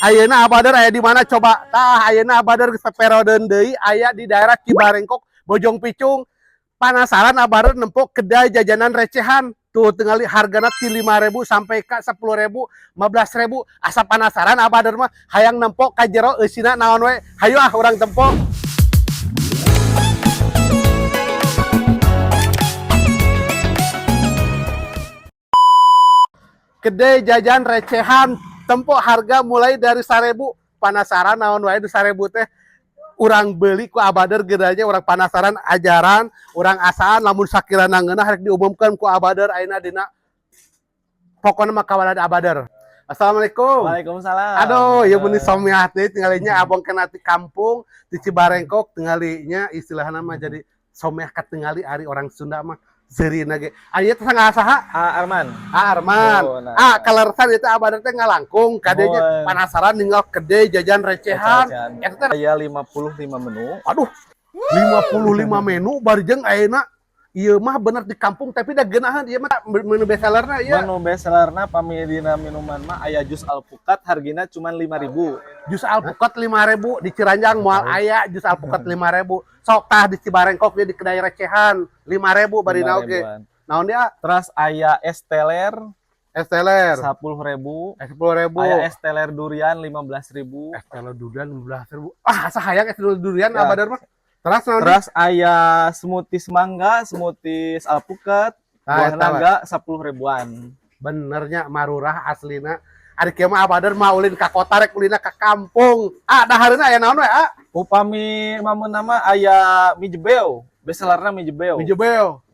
Ayeuna Abadar aya di mana coba? Tah ayeuna Abadar geus peperodeun deui aya di daerah Cibarengkok, Bojong Picung. Panasaran Abadar nempok kedai jajanan recehan. Tuh tinggal hargana ti 5.000 sampai ka 10.000, 15.000. Asa panasaran Abadar mah hayang nempok ka jero eusina naon we. Hayu ah urang tempok. Kedai jajan recehan tempok harga mulai dari 1.000. Panasaran naon wae di 1.000 teh urang beli ku Abadar gedanya urang panasaran ajaran urang asaan lamun sakirana ngeunah rek diumumkeun ku Abadar ayeuna dina pokona mah kawalan Abadar. Assalamualaikum. Waalaikumsalam. Aduh, ya benih somiah teh tinggalinya abang kena di kampung di Cibarengkok tinggalinya istilahna mah jadi somiah ka tingali ari orang Sunda mah zeurina ge. Aya teh saha? Arman. Arman. Oh, nah. Kalersan itu Abadar teh ngalangkung kadenya panasaran ninggal kedai jajan recehan. Eta teh aya 55 menu. Aduh, 55 menu barjeng ayeuna ieu mah bener di kampung tapi da geunahan ieu mah menu bestsellerna ieu. Menu bestsellerna pamilina minuman mah aya jus alpukat hargina cuma 5.000. Jus alpukat 5.000 di Ciranjang moal aya jus alpukat 5.000. Sok tah di Cibarengkok dia di kedai recehan 5.000 bari naoge. Naon dia? Terus aya es teler. Es teler 10.000. 10.000. Aya es teler durian 15.000. Es teler durian 15.000. Ah, asa hayang es teler durian ya. Abadar mah. Terus aya smoothies mangga, smoothies alpukat, buah naga 10.000-an. Benernya marurah aslina. Ari kieu mah Abadar mah ulin ka kota rek ulina ka kampung. Ah, dahareuna aya naon we, ah? Upami mamunna mah aya mie jebeo, bestsellerna mie jebeo. Mie jebeo.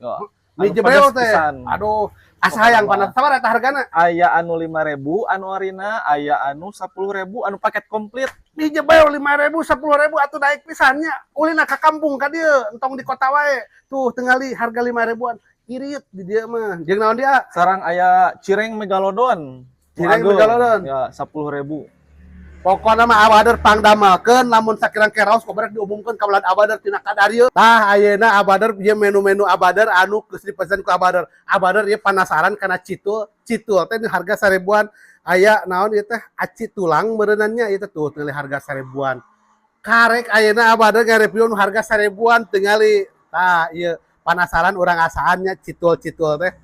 Mie Anu jebeo teh. pisan. Aduh, asa hayang panas. Sabar eta hargana? Aya anu 5.000, anu arina, aya anu 10.000, anu paket komplit. Mie jebeo 5.000, 10.000 atuh daek pisannya. Ulina ka kampung ka dieu, entong di kota wae. Tuh tinggali harga 5.000-an. Irit di dieu mah. Jeung naon dia? Sarang aya cireng megalodon. Cireng megalodon. Ya, 10.000. Pokoknya mah Abadar pangdamalkeun lamun sakirang keraos kobarek diumumkeun ka bulan Abadar tina kadarieu. Tah ayeuna Abadar ieu menu-menu Abadar anu geus dipesan ku Abadar. Abadar ieu panasaran kana citul. Citul teh harga 1.000-an. Aya naon ieu teh aci tulang meureunannya ieu teh tuh teuing harga 1.000-an. Karek ayeuna Abadar ngareview harga 1.000-an tingali. Tah ieu panasaran urang asaannya citul-citul teh.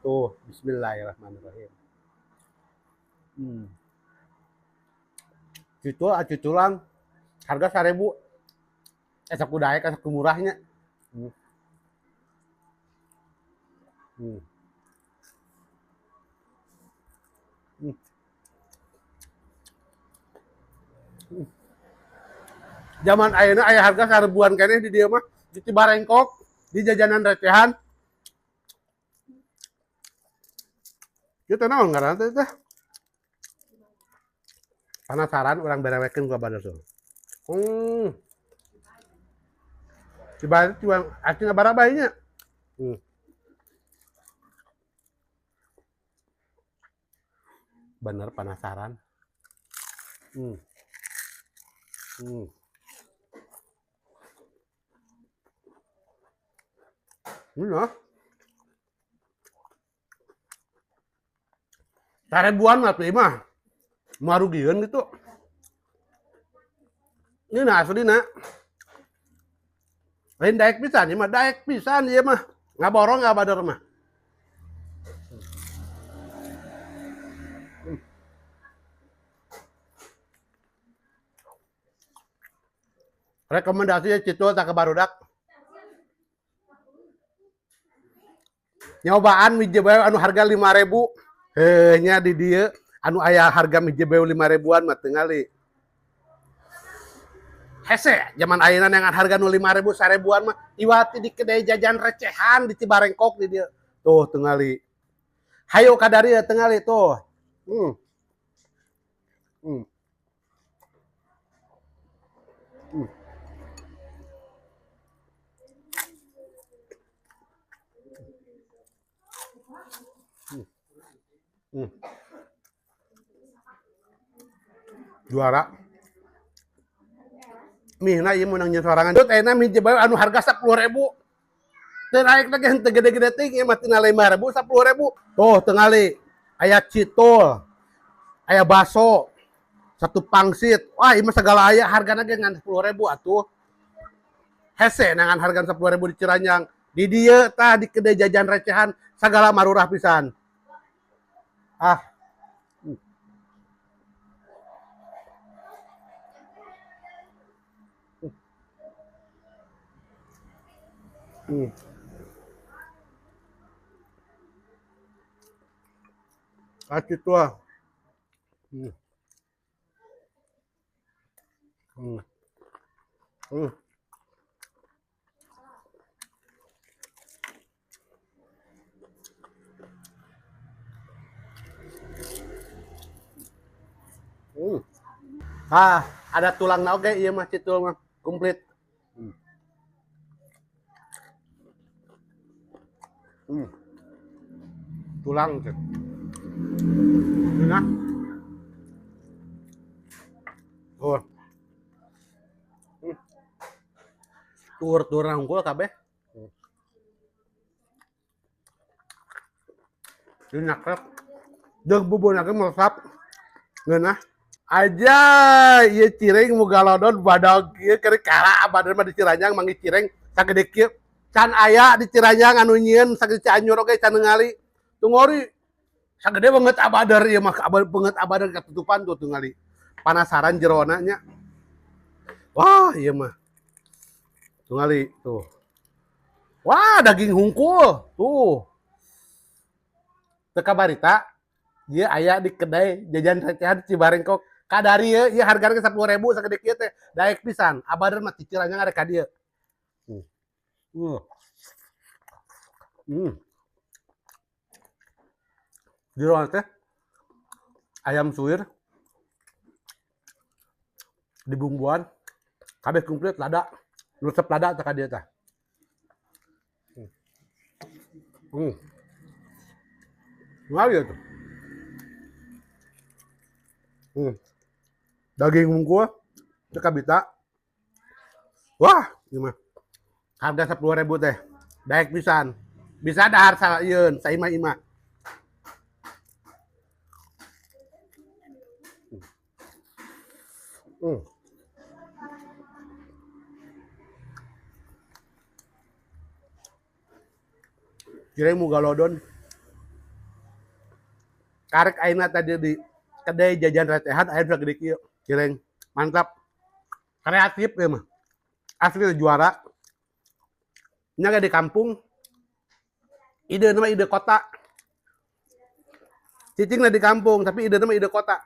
Tuh, bismillahirrahmanirrahim. Cuculan harga 1.000. Saku daek saku murahnya. Zaman ayeuna aya harga 1.000-an keneh di dieu mah di Cibarengkok, di jajanan recehan. Ieu teh naon ngaranna teh? Panasaran orang berewekeun gua Abadar tuh. Cibarengkok cuma acina barabah nya. Bener panasaran. Iya. 1.000-an mah mah. Marugieun gitu. Ini nah aslina. Lain daek pisan ieu mah, daek pisan ieu mah. Ngaborong Abadar mah. Rekomendasi citul tak ke barudak. Nyobaan mie jebeo anu harga 5.000. Nya di dieu anu aya harga mie jebeo 5.000-an mah tingali. Hese zaman ayeuna dengan harga nu 5.000 1.000-an mah iwati di kedai jajan recehan di Cibarengkok di dieu. Tuh tingali. Hayo ka dari tingali tuh. Juara. Mihna ieu meunang nyeun sorangan. Tut ayeuna mie jebeo anu harga 10.000. Teu naek lagi henteu gede-gede teuing ieu mah tina 5.000 10.000. Tuh tingali. Aya citul. Aya baso. Satu pangsit. Wah, ini segala aya hargana ge ngan 10.000 atuh. Hese nangan harga 10.000 di Ciranyang. Di dieu tah di kedai jajan recehan sagala marurah pisan. Ah. Hmm. Kasih tua. Hmm. Hmm. Hmm. Hmm. Ah, ada tulang na oge ieu mah citul mah komplit. Hmm. Hmm. Tulang cek. Nah, oh. Hmm. Tur-tur unggul kabeh. Ini nakrep. Deuk bubuna ge meresap. Ngeunah. Aja ieu cireng mugalodon badag ieu keur kara abadan mah di Ciranyang manggi cireng sagede kieu. Can aya di Ciranyang anu nyieun sagede Cianjur oge can ningali. Tungori sagede banget abadar ieu mah banget abadar katutupan tuh tungali. Panasaran jerona nya. Wah, ieu mah. Tungali tuh. Wah, daging hungkul. Tuh. Teu kabarita ieu aya di kedai jajan recehan Cibarengkok. Kadari ieu hargana ge 10.000 sagede kieu teh. Daek pisan. Abadar mah di Ciranyang ada ka dieu. Hmm. Hmm. Jero teh ayam suwir dibumbuan kabeh komplit lada. Resep lada teh ka dieu teh. Hmm. Ngali ya tuh. Hmm. Daging hungkul teu kabita. Wah, ieu mah. Harga 10.000 teh. Daek pisan. Bisa dahar saeun, saimah-imah. Hmm. Cireng mugalodon. Karek ayeuna tadi di kedai jajan recehan aya sagede kieu. Cireng mantap. Kreatif ieu mah. Asli juara. Nya di kampung. Ide nama ide kota. Cicing di kampung, tapi ide nama ide kota.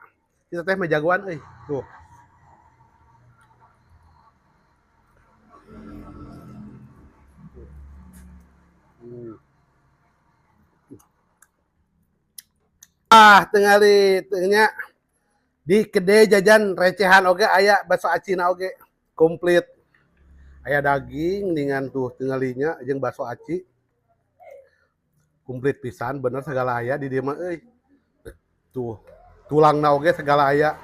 Kita teh mah jagoan euy. Tuh. Ah, tingali teu nya di kedai jajan recehan oge aya bakso acina oge komplit. Aya daging dengan tuh tinggalinya jeung bakso aci. Komplit pisan bener segala aya di dieu mah euy. Tuh. Tulangna oge segala aya.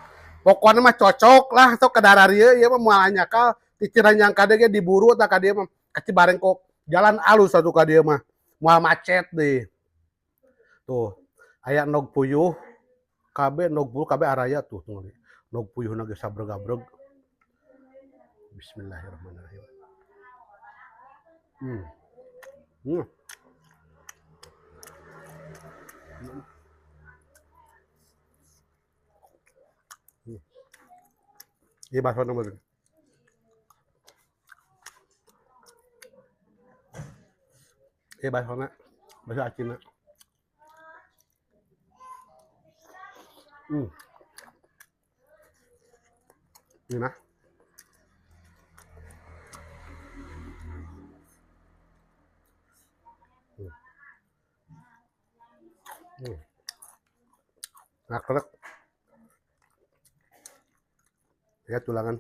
Pokoknya mah cocok lah sok ke dararieu ieu mah moal anyakal di Ciranyang kade ge diburu tah ka dieu mah ka Cibarengkok. Jalan alus atuh ka dieu mah. Moal macet deui. Tuh. Aya nog puyuh kabeh nog puyuh kabeh araya tuh tingali. Nog puyuhna ge sabreg-abreg. Bismillahirrahmanirrahim. Hmm. Hmm. Ieu bakso meureun. Ieu basona, bakso acina. Hmm. Ieu nah. Hmm. Nakrek. Ya tulangan.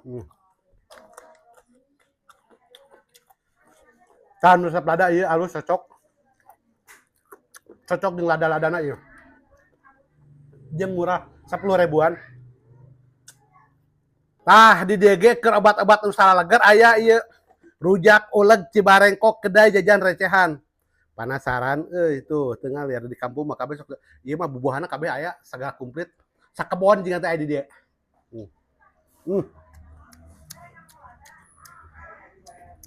Hmm. Can resep lada ieu alus cocok. Cocok jeung lada-ladana ieu. Jeung murah 10.000-an. Tah di dieu ge keur obat-obat nu salaleger aya ieu rujak uleg Cibarengkok kedai jajan recehan. Panasaran itu tinggal lihat di kampung mah kabeh sok ieu mah bubuhanna kabeh aya sagala komplit sakebon jeung teh aya di dieu. Hmm. Hmm.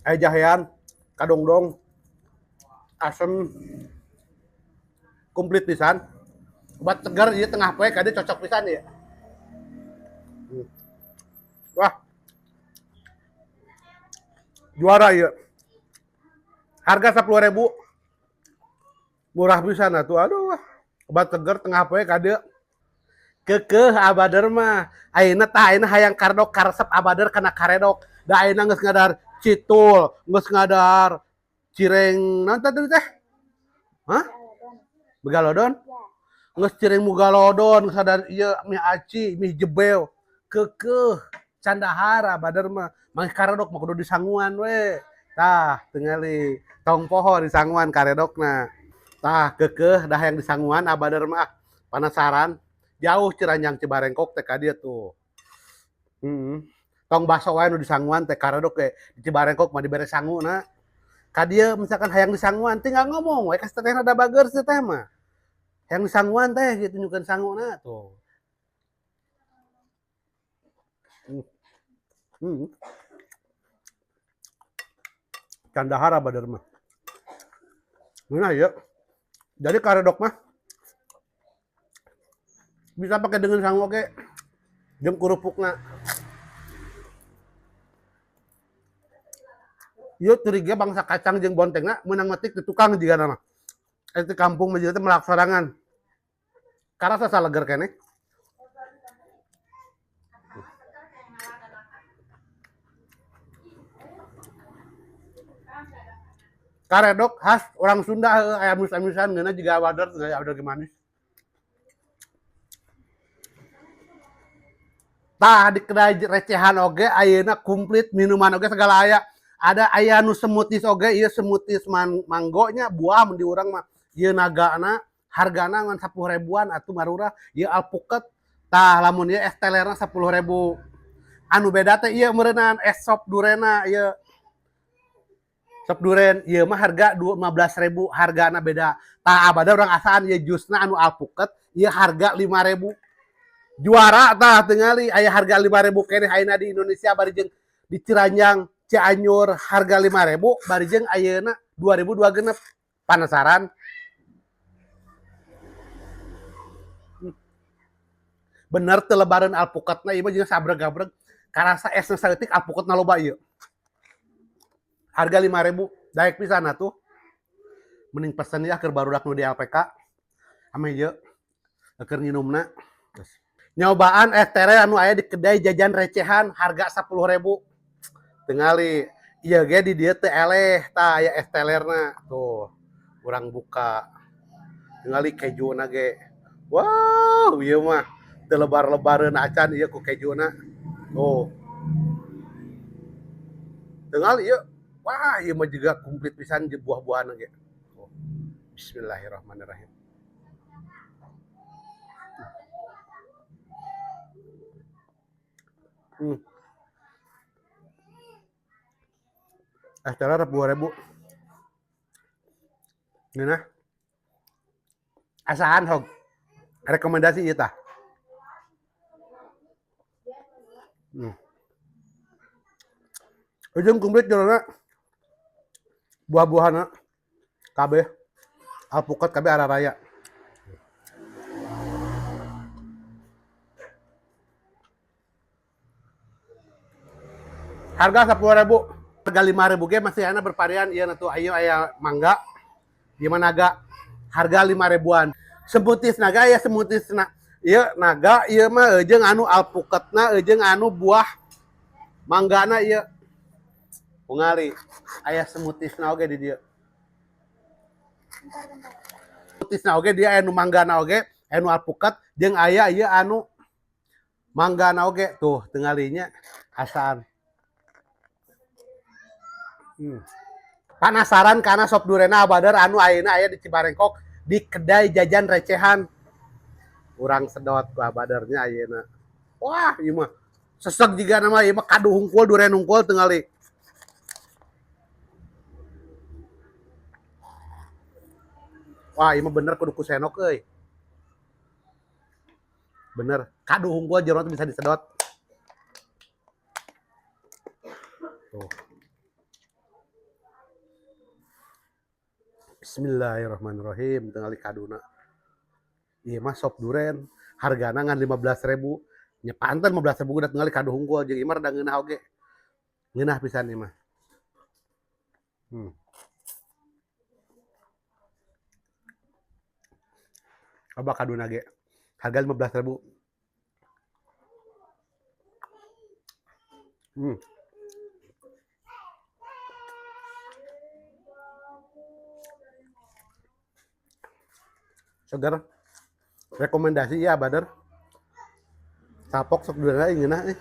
Aya jahean, kadongdong, asem, komplit pisan. Obat segar ieu tengah poe kade cocok pisan ya. Hmm. Wah, juara ieu. Harga 10.000. Murah pisan atuh. Aduh, obat segar tengah poe kade. Keukeuh abader mah. Ayeuna tah ayeuna hayang karedok karesep abader kana karedok. Da ayeuna geus ngadar citul, geus ngadar cireng naon teh? Hah? Begalodon? Geus cireng mugalodon, geus ngadar ieu mie aci, mie jebel. Keukeuh can dahar abader mah. Mangeh karedok mah kudu disanguan we. Tah, tingali tong poho disanguan karedokna. Tah, keukeuh dah yang disanguan abader mah panasaran. Jauh Ciranjang Cibarengkok teh ka dieu tuh. Tong baso wae nu disanguan teh karedok ge di Cibarengkok mah dibere sanguna. Ka dieu misalkan hayang disanguan tinggal ngomong we ka tetehna da bager teh mah. Hayang disanguan teh gitu nyukeun sanguna tuh. Hmm. Kandahar abader mah. Nah ieu. Jadi karedok mah bisa pakai dengan sangu oke. Jeung kerupukna. Ieu curiga bangsa kacang jeung bontengna meunang metik di tukang jiga nama. Eta kampung mah teh melaksarangan. Karasa saleger keneh. Karedok khas orang Sunda aya amis-amisan geuna jiga abader manis. Tah di kedai recehan oge ayeuna komplit minuman oge segala aya. Ada aya nu smoothies oge ieu smoothies manggonya buah mun di urang mah. Ieu nagana hargana ngan 10.000-an atuh marurah. Ieu alpukat tah lamun ieu es telerna 10.000. Anu beda teh ieu meureunana es sop durena ieu. Sop duren ieu mah harga 15.000 hargana beda. Tah abada urang asaan ieu jusna anu alpukat ieu harga 5.000. Juara tah tingali aya harga 5.000 keneh ayeuna di Indonesia bari jeung di Ciranjang Cianjur harga 5.000 bari jeung ayeuna 2.026. Panasaran? Bener teu lebareun alpukatna ieu mah jeung sabreg-abreg. Karasa esna saeutik alpukatna loba ieu. Harga 5.000 daek pisan atuh. Mending pesen ya keur barudak nu di LPK. Ame ieu keur nginumna. Nyobaan es tere anu aya di kedai jajan recehan harga 10.000. Tingali ieu ge di dieu teh eleh tah aya es telerna tuh. Urang buka. Tingali kejuna ge. Wow, ieu mah teu lebar-lebareun acan ieu ku kejuna. Tuh. Tingali ieu. Wah, ieu mah juga komplit pisan buah-buahan ge. Bismillahirrahmanirrahim. Es teler 10.000. Ngeunah. Asaan hog. Rekomendasi ieu tah. Ujung komplit jelana. Buah-buahanna kabeh alpukat kabeh araraya. Harga 10.000. Harga 5.000 ge masih ana bervarian ieu na tuh aya mangga. Ieu mah naga. Harga 5.000-an. Smoothies naga aya smoothiesna. Ieu naga ieu mah jeung anu alpukatna jeung anu buah manggana ieu. Pungali aya smoothiesna oge di dieu. Smoothiesna oge dia aya nu manggana oge, aya nu alpukat jeung aya ieu anu manggana oge. Tuh tinggalinya asaan. Panasaran karena sop durena abader anu ayeuna aya di Cibarengkok di kedai jajan recehan. Urang sedot ku abadernya ayeuna. Wah, ieu mah seseg jiga nama ieu mah kadu hungkul duren hungkul tingali. Wah, ini mah bener kudu ku senok euy. Bener. Kaduh unggul jerona bisa disedot. Tuh. Bismillahirrahmanirrahim. Tinggal kaduna. Iya mah sop duren. Hargana ngan 15.000. Nya panten 15.000 udah tinggal kaduh unggul jeung imah da ngeunah oge. Ngeunah pisan ieu mah. Coba kaduna ge. Harga 15.000. Segar. Rekomendasi ya, Badar. Sapok sok duren aing ngeunah nih.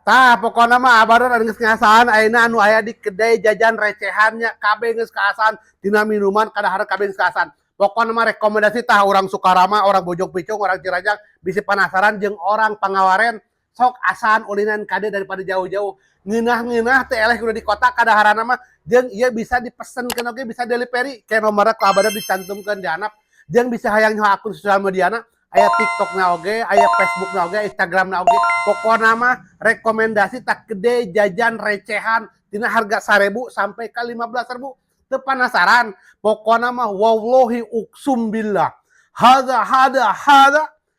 Tah pokoknya mah Abadar geus ngasaan ayeuna anu aya di kedai jajan recehannya kabeh geus kaasan tina minuman kadahar kabeh geus kaasan. Pokoknya mah rekomendasi tah orang Sukarama, orang Bojong Picung, orang Ciracas bisi penasaran jeung orang Pangawaren sok asaan ulinan kade daripada jauh-jauh. Ngeunah-ngeunah teh eleh kudu di kota kadaharanna mah jeung ieu bisa dipesenkeun oge bisa delivery ke nomorna ku Abadar dicantumkeun di handap jeung bisa hayang nyaho akun sosial mediana aya TikTokna oge, aya Facebookna oge, Instagramna oge. Pokona mah rekomendasi tak gede jajan recehan tina harga 1.000 sampai ke 15.000. Teu penasaran? Pokona mah wallahi uqsum billah. Hada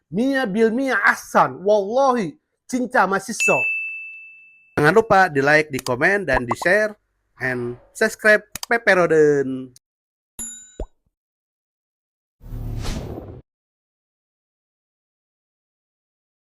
mia bil mia ahsan. Wallahi cinta masih so. Jangan lupa di like, di komen, dan di share, and subscribe Peperoden.